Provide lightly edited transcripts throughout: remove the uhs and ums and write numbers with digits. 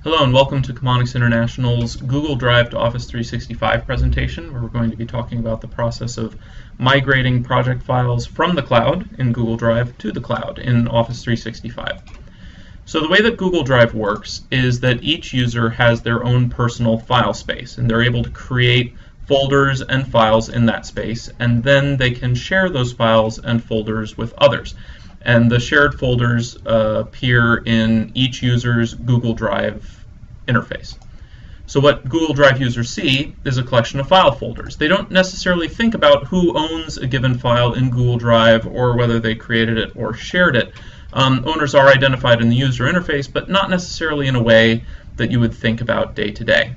Hello and welcome to Chemonics International's Google Drive to Office 365 presentation, where we're going to be talking about the process of migrating project files from the cloud in Google Drive to the cloud in Office 365. So the way that Google Drive works is that each user has their own personal file space, and they're able to create folders and files in that space, and then they can share those files and folders with others. And the shared folders appear in each user's Google Drive interface. So what Google Drive users see is a collection of file folders. They don't necessarily think about who owns a given file in Google Drive or whether they created it or shared it. Owners are identified in the user interface, but not necessarily in a way that you would think about day to day.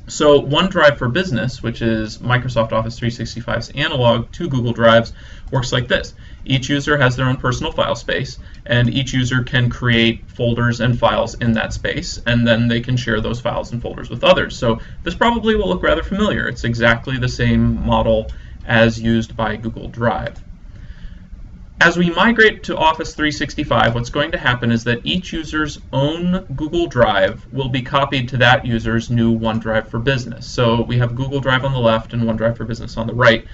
So OneDrive for Business, which is Microsoft Office 365's analog to Google Drives, works like this. Each user has their own personal file space, and each user can create folders and files in that space, and then they can share those files and folders with others. So this probably will look rather familiar. It's exactly the same model as used by Google Drive. As we migrate to Office 365, what's going to happen is that each user's own Google Drive will be copied to that user's new OneDrive for Business. So we have Google Drive on the left and OneDrive for Business on the right.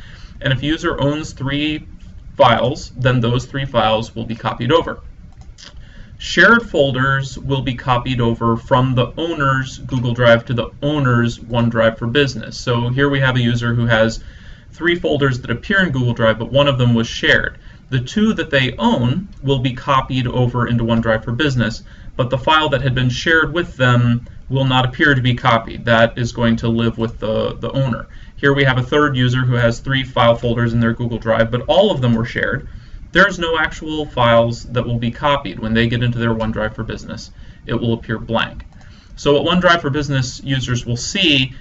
And if a user owns 3 files, then those 3 files will be copied over. Shared folders will be copied over from the owner's Google Drive to the owner's OneDrive for Business. So here we have a user who has 3 folders that appear in Google Drive, but one of them was shared. The 2 that they own will be copied over into OneDrive for Business, but the file that had been shared with them will not appear to be copied. That is going to live with the owner. Here we have a third user who has 3 file folders in their Google Drive, but all of them were shared. There's no actual files that will be copied. When they get into their OneDrive for Business, it will appear blank. So what OneDrive for Business users will see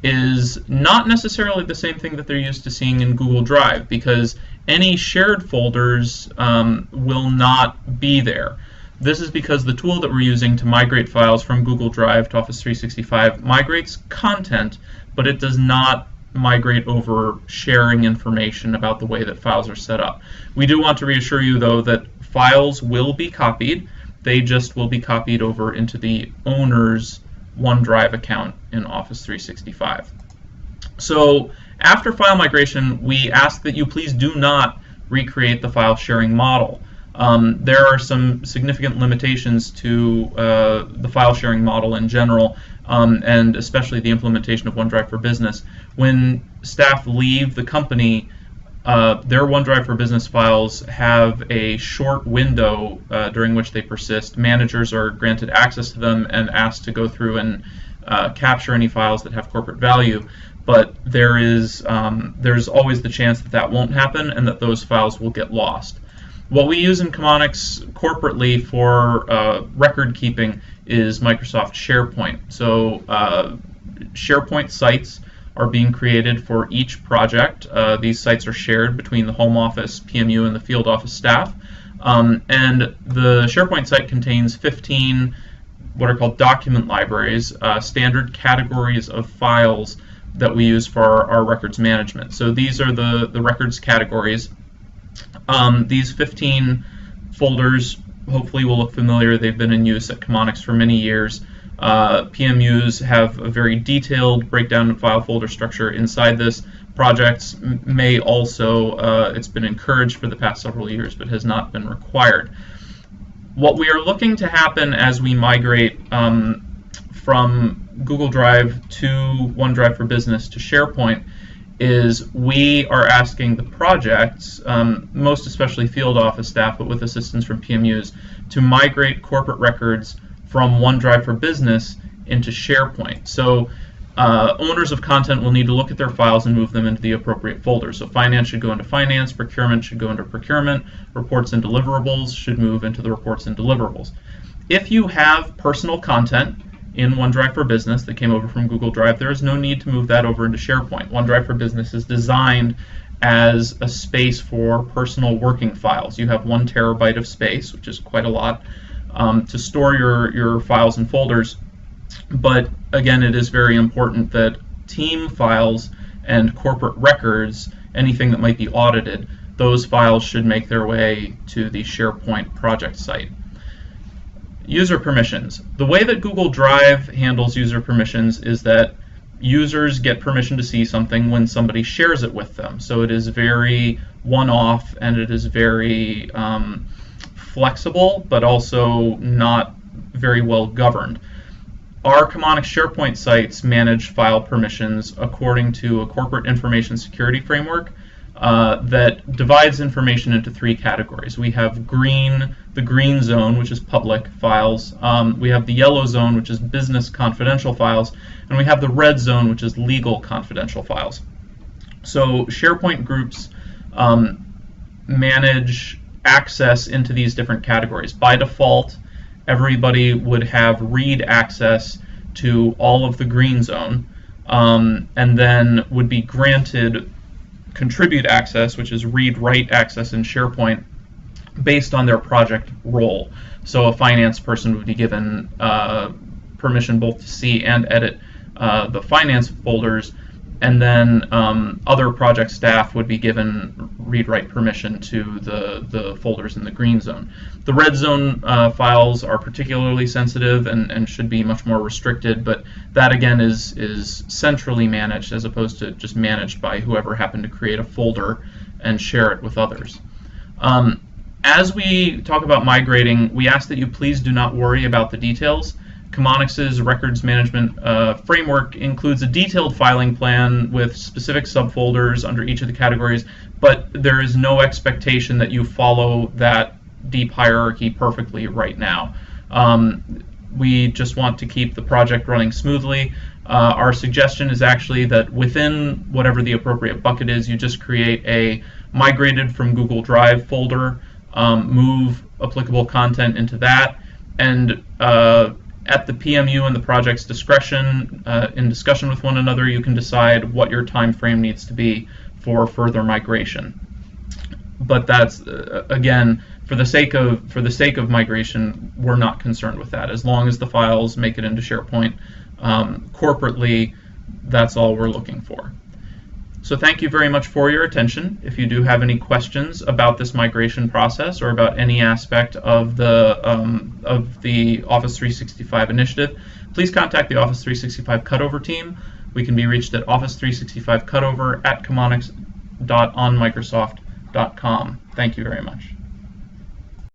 is not necessarily the same thing that they're used to seeing in Google Drive, because any shared folders will not be there. This is because the tool that we're using to migrate files from Google Drive to Office 365 migrates content, but it does not migrate over sharing information about the way that files are set up. We do want to reassure you, though, that files will be copied. They just will be copied over into the owner's OneDrive account in Office 365. So after file migration, we ask that you please do not recreate the file sharing model. There are some significant limitations to the file sharing model in general, and especially the implementation of OneDrive for Business. When staff leave the company, their OneDrive for Business files have a short window during which they persist. Managers are granted access to them and asked to go through and capture any files that have corporate value, but there's always the chance that that won't happen and that those files will get lost. What we use in Chemonics corporately for record keeping is Microsoft SharePoint. So SharePoint sites are being created for each project. These sites are shared between the home office, PMU, and the field office staff. And the SharePoint site contains 15 what are called document libraries, standard categories of files that we use for our records management. So these are the records categories. These 15 folders hopefully will look familiar. They've been in use at Chemonics for many years. PMUs have a very detailed breakdown of file folder structure inside this. Projects may also, it's been encouraged for the past several years, but has not been required. What we are looking to happen as we migrate from Google Drive to OneDrive for Business to SharePoint is we are asking the projects, most especially field office staff, but with assistance from PMUs, to migrate corporate records from OneDrive for Business into SharePoint. So owners of content will need to look at their files and move them into the appropriate folders. So finance should go into finance, procurement should go into procurement, reports and deliverables should move into the reports and deliverables. If you have personal content in OneDrive for Business that came over from Google Drive, there is no need to move that over into SharePoint. OneDrive for Business is designed as a space for personal working files. You have 1 terabyte of space, which is quite a lot, to store your files and folders. But again, it is very important that team files and corporate records, anything that might be audited, those files should make their way to the SharePoint project site. User permissions. The way that Google Drive handles user permissions is that users get permission to see something when somebody shares it with them. So it is very one-off, and it is very flexible, but also not very well governed. Our Chemonics SharePoint sites manage file permissions according to a corporate information security framework that divides information into 3 categories. We have the green zone, which is public files. We have the yellow zone, which is business confidential files. And we have the red zone, which is legal confidential files. So SharePoint groups manage access into these different categories. By default, everybody would have read access to all of the green zone, and then would be granted contribute access, which is read-write access in SharePoint, based on their project role. So a finance person would be given permission both to see and edit the finance folders, and then other project staff would be given read-write permission to the folders in the green zone. The red zone files are particularly sensitive and should be much more restricted, but that again is centrally managed as opposed to just managed by whoever happened to create a folder and share it with others. As we talk about migrating, we ask that you please do not worry about the details. Chemonics' records management framework includes a detailed filing plan with specific subfolders under each of the categories, but there is no expectation that you follow that deep hierarchy perfectly right now. We just want to keep the project running smoothly. Our suggestion is actually that within whatever the appropriate bucket is, you just create a migrated from Google Drive folder, move applicable content into that, and at the PMU and the project's discretion, in discussion with one another, you can decide what your time frame needs to be for further migration. But that's again, for the sake of migration, we're not concerned with that. As long as the files make it into SharePoint corporately, that's all we're looking for. So thank you very much for your attention. If you do have any questions about this migration process or about any aspect of the Office 365 initiative, please contact the Office 365 Cutover team. We can be reached at office365cutover@chemonics.onmicrosoft.com. Thank you very much.